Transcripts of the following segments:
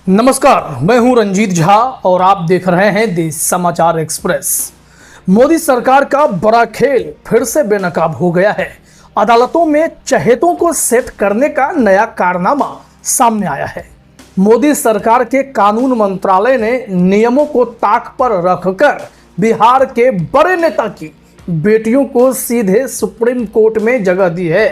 नमस्कार, मैं हूं रंजीत झा और आप देख रहे हैं देश समाचार एक्सप्रेस। मोदी सरकार का बड़ा खेल फिर से बेनकाब हो गया है। अदालतों में चहेतों को सेट करने का नया कारनामा सामने आया है। मोदी सरकार के कानून मंत्रालय ने नियमों को ताक पर रखकर बिहार के बड़े नेता की बेटियों को सीधे सुप्रीम कोर्ट में जगह दी है।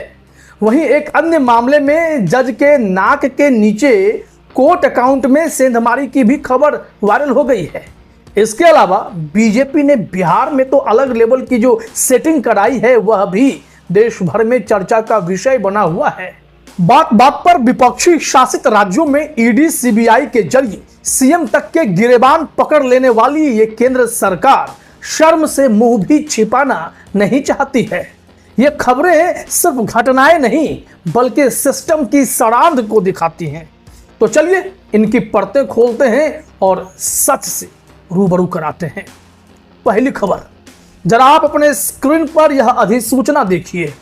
वहीं एक अन्य मामले में जज के नाक के नीचे कोर्ट अकाउंट में सेंधमारी की भी खबर वायरल हो गई है। इसके अलावा बीजेपी ने बिहार में तो अलग लेवल की जो सेटिंग कराई है वह भी देश भर में चर्चा का विषय बना हुआ है। बात बात पर विपक्षी शासित राज्यों में ईडी सीबीआई के जरिए सीएम तक के गिरेबान पकड़ लेने वाली ये केंद्र सरकार शर्म से मुंह भी छिपाना नहीं चाहती है। ये खबरें सिर्फ घटनाएं नहीं बल्कि सिस्टम की सड़ांध को दिखाती हैं। तो चलिए इनकी परतें खोलते हैं और सच से रूबरू कराते हैं। पहली खबर, जरा आप अपने स्क्रीन पर यह अधिसूचना देखिए।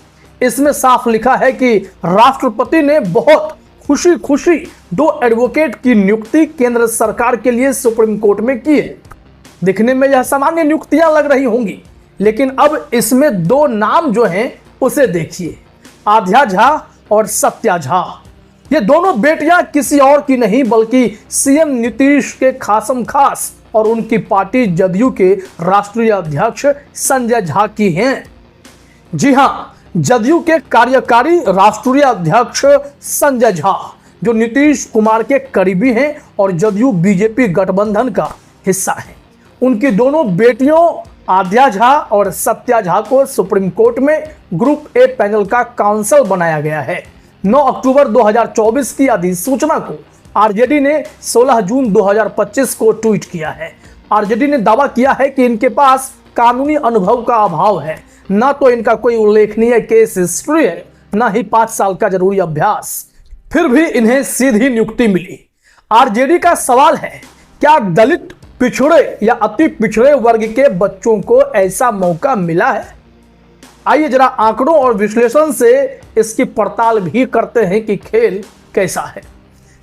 इसमें साफ लिखा है कि राष्ट्रपति ने बहुत खुशी खुशी 2 एडवोकेट की नियुक्ति केंद्र सरकार के लिए सुप्रीम कोर्ट में की है। दिखने में यह सामान्य नियुक्तियां लग रही होंगी, लेकिन अब इसमें 2 नाम जो हैं उसे देखिए, आध्या झा और सत्या झा। ये दोनों बेटियां किसी और की नहीं बल्कि सीएम नीतीश के खासम खास और उनकी पार्टी जदयू के राष्ट्रीय अध्यक्ष संजय झा की हैं। जी हां, जदयू के कार्यकारी राष्ट्रीय अध्यक्ष संजय झा जो नीतीश कुमार के करीबी हैं और जदयू बीजेपी गठबंधन का हिस्सा है। उनकी दोनों बेटियों आध्या झा और सत्या झा को सुप्रीम कोर्ट में ग्रुप ए पैनल का काउंसिल बनाया गया है। 9 अक्टूबर 2024 की अधिसूचना को आरजेडी ने 16 जून 2025 को ट्वीट किया है। आरजेडी ने दावा किया है कि इनके पास कानूनी अनुभव का अभाव है, न तो इनका कोई उल्लेखनीय केस हिस्ट्री है, न ही 5 साल का जरूरी अभ्यास। फिर भी इन्हें सीधी नियुक्ति मिली। आरजेडी का सवाल है, क्या दलित, पिछड़े या अति पिछड़े वर्ग के बच्चों को ऐसा मौका मिला है? आइए जरा आंकड़ों और विश्लेषण से इसकी पड़ताल भी करते हैं कि खेल कैसा है।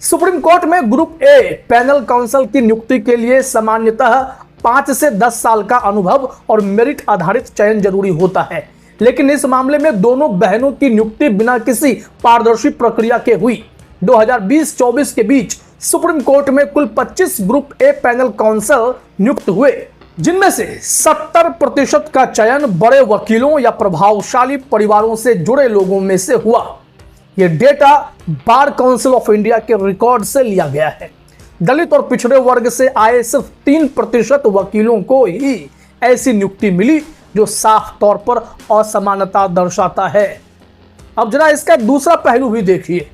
सुप्रीम कोर्ट में ग्रुप ए पैनल काउंसिल की नियुक्ति के लिए सामान्यतः 5 से 10 साल का अनुभव और मेरिट आधारित चयन जरूरी होता है, लेकिन इस मामले में दोनों बहनों की नियुक्ति बिना किसी पारदर्शी प्रक्रिया के हुई। 2020-24 के बीच सुप्रीम कोर्ट में कुल 25 ग्रुप ए पैनल काउंसिल नियुक्त हुए, जिनमें से 70% का चयन बड़े वकीलों या प्रभावशाली परिवारों से जुड़े लोगों में से हुआ। यह data bar council of India के रिकॉर्ड से लिया गया है। दलित और पिछड़े वर्ग से आए सिर्फ 3% वकीलों को ही ऐसी नियुक्ति मिली, जो साफ तौर पर असमानता दर्शाता है। अब जरा इसका दूसरा पहलू भी देखिए।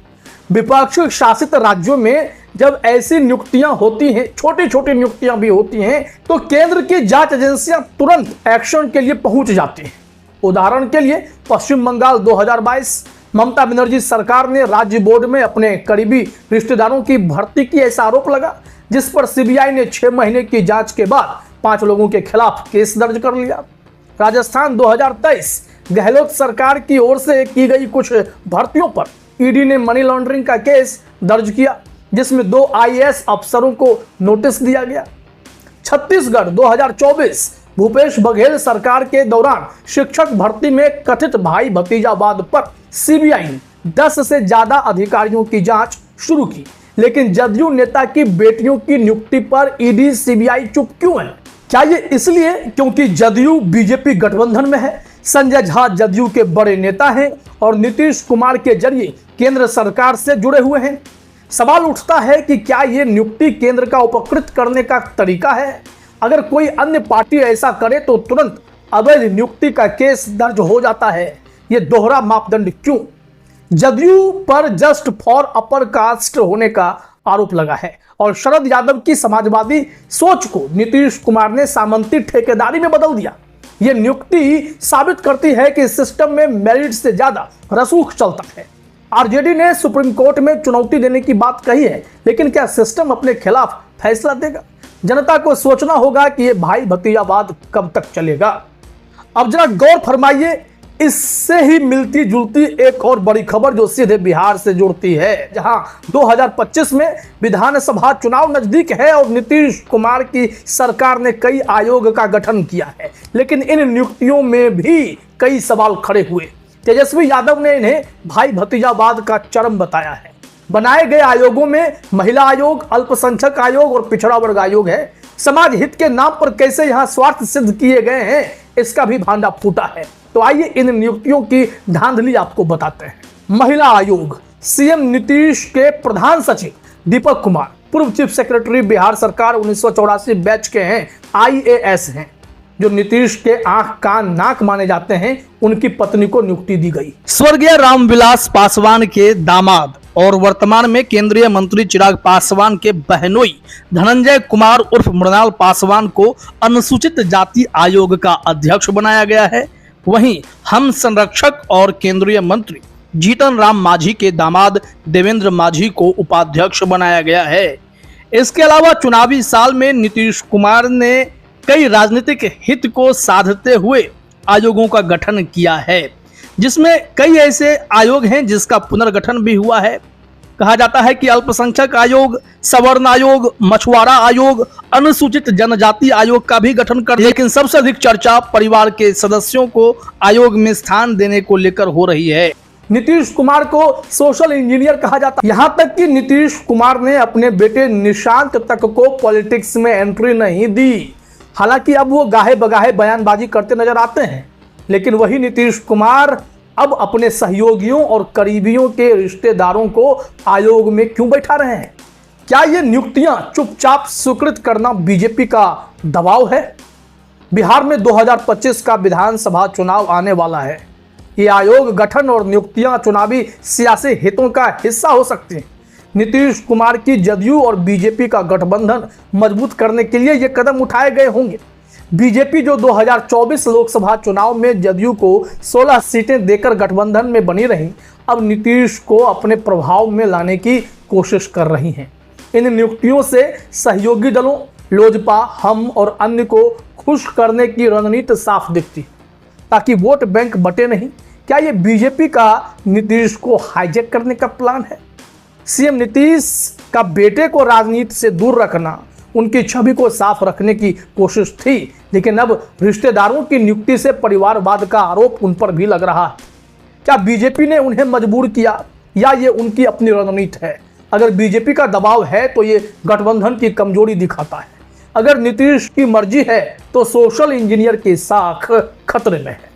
विपक्षी शासित राज्यों में जब ऐसी नियुक्तियां होती हैं, छोटी छोटी नियुक्तियां भी होती हैं, तो केंद्र की जांच एजेंसियां तुरंत एक्शन के लिए पहुंच जाती हैं। उदाहरण के लिए पश्चिम बंगाल 2022 ममता बनर्जी सरकार ने राज्य बोर्ड में अपने करीबी रिश्तेदारों की भर्ती की, ऐसा आरोप लगा, जिस पर सीबीआई ने 6 महीने की जांच के बाद 5 लोगों के खिलाफ केस दर्ज कर लिया। राजस्थान 2023 गहलोत सरकार की ओर से की गई कुछ भर्तियों पर ईडी ने मनी लॉन्ड्रिंग का केस दर्ज किया, जिसमें 2 आईएएस अफसरों को नोटिस दिया गया। छत्तीसगढ़ 2024 भूपेश बघेल सरकार के दौरान शिक्षक भर्ती में कथित भाई भतीजावाद पर सीबीआई ने 10 से ज्यादा अधिकारियों की जांच शुरू की, लेकिन जदयू नेता की बेटियों की नियुक्ति पर ईडी सीबीआई चुप क्यों है? क्या ये इसलिए क्योंकि जदयू बीजेपी गठबंधन में है? संजय झा जदयू के बड़े नेता हैं और नीतीश कुमार के जरिए केंद्र सरकार से जुड़े हुए हैं। सवाल उठता है कि क्या यह नियुक्ति केंद्र का उपकृत करने का तरीका है? अगर कोई अन्य पार्टी ऐसा करे तो तुरंत अवैध नियुक्ति का केस दर्ज हो जाता है। यह दोहरा मापदंड क्यों? जदयू पर जस्ट फॉर अपर कास्ट होने का आरोप लगा है और शरद यादव की समाजवादी सोच को नीतीश कुमार ने सामंती ठेकेदारी में बदल दिया। यह नियुक्ति साबित करती है कि सिस्टम में मेरिट से ज्यादा रसूख चलता है। आरजेडी ने सुप्रीम कोर्ट में चुनौती देने की बात कही है, लेकिन क्या सिस्टम अपने खिलाफ फैसला देगा? जनता को सोचना होगा कि यह भाई भतीजावाद कब तक चलेगा। अब जरा गौर फरमाइए, इससे ही मिलती जुलती एक और बड़ी खबर जो सीधे बिहार से जुड़ती है, जहां 2025 में विधानसभा चुनाव नजदीक है और नीतीश कुमार की सरकार ने कई आयोग का गठन किया है, लेकिन इन नियुक्तियों में भी कई सवाल खड़े हुए। तेजस्वी यादव ने इन्हें भाई भतीजावाद का चरम बताया है। बनाए गए आयोगों में महिला आयोग, अल्पसंख्यक आयोग और पिछड़ा वर्ग आयोग है। समाज हित के नाम पर कैसे यहां स्वार्थ सिद्ध किए गए हैं, इसका भी भांडा फूटा है। तो आइए इन नियुक्तियों की धांधली आपको बताते हैं। महिला आयोग, सीएम नीतीश के प्रधान सचिव दीपक कुमार पूर्व चीफ सेक्रेटरी बिहार सरकार 1984 बैच के हैं, IAS हैं, जो नीतीश के आंख कान नाक माने जाते हैं। उनकी पत्नी को नियुक्ति दी गई। स्वर्गीय रामविलास पासवान के दामाद और वर्तमान में केंद्रीय मंत्री चिराग पासवान के बहनोई धनंजय कुमार उर्फ मृणाल पासवान को अनुसूचित जाति आयोग का अध्यक्ष बनाया गया है। वहीं हम संरक्षक और केंद्रीय मंत्री जीतन राम मांझी के दामाद देवेंद्र मांझी को उपाध्यक्ष बनाया गया है। इसके अलावा चुनावी साल में नीतीश कुमार ने कई राजनीतिक हित को साधते हुए आयोगों का गठन किया है, जिसमें कई ऐसे आयोग हैं जिसका पुनर्गठन भी हुआ है। कहा जाता है कि अल्पसंख्यक आयोग, सवर्ण आयोग, मछुआरा आयोग, अनुसूचित जनजाति आयोग का भी गठन कर, लेकिन सबसे अधिक चर्चा परिवार के सदस्यों को आयोग में स्थान देने को लेकर हो रही है। नीतीश कुमार को सोशल इंजीनियर कहा जाता है। यहां तक कि नीतीश कुमार ने अपने बेटे निशांत तक को पॉलिटिक्स में एंट्री नहीं दी। हालांकि अब वो गाहे बगाहे बयानबाजी करते नजर आते हैं, लेकिन वही नीतीश कुमार अब अपने सहयोगियों और करीबियों के रिश्तेदारों को आयोग में क्यों बैठा रहे हैं? क्या ये नियुक्तियां चुपचाप स्वीकृत करना बीजेपी का दबाव है? बिहार में 2025 का विधानसभा चुनाव आने वाला है। ये आयोग गठन और नियुक्तियां चुनावी सियासी हितों का हिस्सा हो सकती हैं। नीतीश कुमार की जदयू और बीजेपी का गठबंधन मजबूत करने के लिए ये कदम उठाए गए होंगे। बीजेपी जो 2024 लोकसभा चुनाव में जदयू को 16 सीटें देकर गठबंधन में बनी रही, अब नीतीश को अपने प्रभाव में लाने की कोशिश कर रही हैं। इन नियुक्तियों से सहयोगी दलों लोजपा, हम और अन्य को खुश करने की रणनीति साफ दिखती, ताकि वोट बैंक बटे नहीं। क्या ये बीजेपी का नीतीश को हाईजैक करने का प्लान है? सीएम नीतीश का बेटे को राजनीति से दूर रखना, उनकी छवि को साफ रखने की कोशिश थी, लेकिन अब रिश्तेदारों की नियुक्ति से परिवारवाद का आरोप उन पर भी लग रहा है। क्या बीजेपी ने उन्हें मजबूर किया या ये उनकी अपनी रणनीति है? अगर बीजेपी का दबाव है तो ये गठबंधन की कमजोरी दिखाता है। अगर नीतीश की मर्जी है तो सोशल इंजीनियर की साख खतरे में है।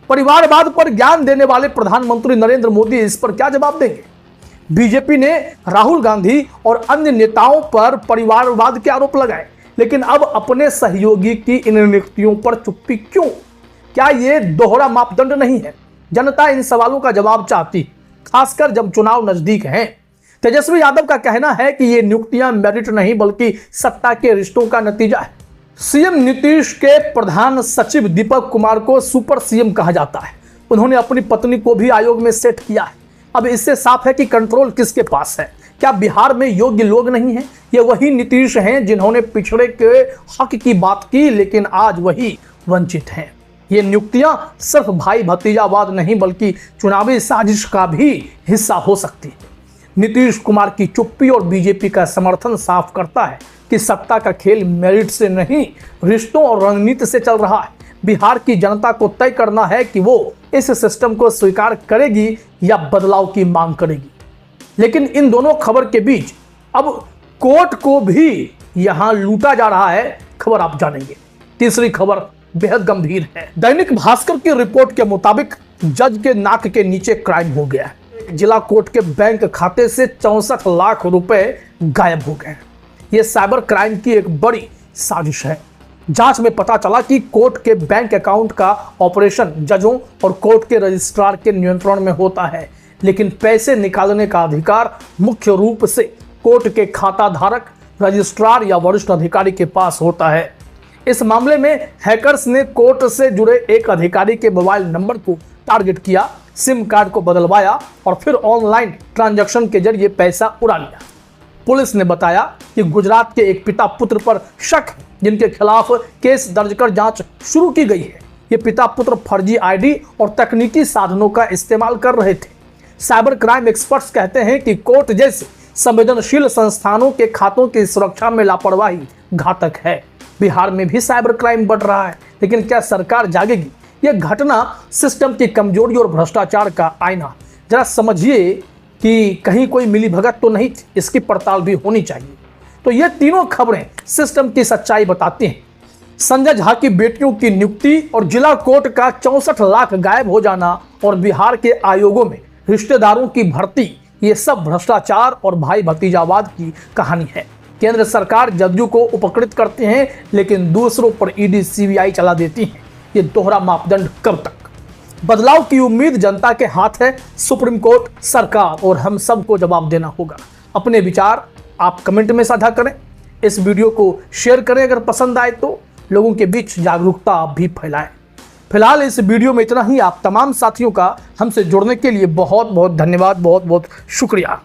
परिवारवाद पर ज्ञान देने वाले प्रधानमंत्री नरेंद्र मोदी इस पर क्या जवाब देंगे? बीजेपी ने राहुल गांधी और अन्य नेताओं पर परिवारवाद के आरोप लगाए, लेकिन अब अपने सहयोगी की इन नियुक्तियों पर चुप्पी क्यों? क्या ये दोहरा मापदंड नहीं है? जनता इन सवालों का जवाब चाहती, खासकर जब चुनाव नजदीक हैं। तेजस्वी यादव का कहना है कि ये नियुक्तियां मेरिट नहीं बल्कि सत्ता के रिश्तों का नतीजा है। सीएम नीतीश के प्रधान सचिव दीपक कुमार को सुपर सीएम कहा जाता है। उन्होंने अपनी पत्नी को भी आयोग में सेट किया है। अब इससे साफ है कि कंट्रोल किसके पास है। क्या बिहार में योग्य लोग नहीं हैं? ये वही नीतीश हैं जिन्होंने पिछड़े के हक की बात की, लेकिन आज वही वंचित हैं। ये नियुक्तियां सिर्फ भाई भतीजावाद नहीं बल्कि चुनावी साजिश का भी हिस्सा हो सकती है। नीतीश कुमार की चुप्पी और बीजेपी का समर्थन साफ करता है कि सत्ता का खेल मेरिट से नहीं, रिश्तों और रणनीति से चल रहा है। बिहार की जनता को तय करना है कि वो इस सिस्टम को स्वीकार करेगी या बदलाव की मांग करेगी। लेकिन इन दोनों खबर के बीच अब कोर्ट को भी यहां लूटा जा रहा है, खबर आप जानेंगे। तीसरी खबर बेहद गंभीर है। दैनिक भास्कर की रिपोर्ट के मुताबिक जज के नाक के नीचे क्राइम हो गया है। जिला कोर्ट के बैंक खाते से 64 लाख रुपए गायब हो गए। ये साइबर क्राइम की एक बड़ी साजिश है। जांच में पता चला कि कोर्ट के बैंक अकाउंट का ऑपरेशन जजों और कोर्ट के रजिस्ट्रार के नियंत्रण में होता है, लेकिन पैसे निकालने का अधिकार मुख्य रूप से कोर्ट के खाता धारक, रजिस्ट्रार या वरिष्ठ अधिकारी के पास होता है। इस मामले में हैकर्स ने कोर्ट से जुड़े एक अधिकारी के मोबाइल नंबर को टारगेट किया, सिम कार्ड को बदलवाया और फिर ऑनलाइन ट्रांजैक्शन के जरिए पैसा उड़ा लिया। पुलिस ने बताया कि गुजरात के एक पिता पुत्र पर शक है, जिनके खिलाफ केस दर्ज कर जांच शुरू की गई है। ये पिता पुत्र फर्जी आईडी और तकनीकी साधनों का इस्तेमाल कर रहे थे। साइबर क्राइम एक्सपर्ट्स कहते हैं कि कोर्ट जैसे संवेदनशील संस्थानों के खातों की सुरक्षा में लापरवाही घातक है। बिहार में भी साइबर क्राइम बढ़ रहा है, लेकिन क्या सरकार जागेगी? यह घटना सिस्टम की कमजोरी और भ्रष्टाचार का आईना। जरा समझिए कि कहीं कोई मिलीभगत तो नहीं थी, इसकी पड़ताल भी होनी चाहिए। तो ये तीनों खबरें सिस्टम की सच्चाई बताती हैं। संजय झा की बेटियों की नियुक्ति और जिला कोर्ट का 64 लाख गायब हो जाना और बिहार के आयोगों में रिश्तेदारों की भर्ती, ये सब भ्रष्टाचार और भाई भतीजावाद की कहानी है। केंद्र सरकार जदयू को उपकृत करती है, लेकिन दूसरों पर ईडी सीबीआई चला देती है। ये दोहरा मापदंड कब तक? बदलाव की उम्मीद जनता के हाथ है। सुप्रीम कोर्ट, सरकार और हम सबको जवाब देना होगा। अपने विचार आप कमेंट में साझा करें। इस वीडियो को शेयर करें अगर पसंद आए तो। लोगों के बीच जागरूकता आप भी फैलाएं। फिलहाल इस वीडियो में इतना ही। आप तमाम साथियों का हमसे जुड़ने के लिए बहुत बहुत धन्यवाद, बहुत बहुत शुक्रिया।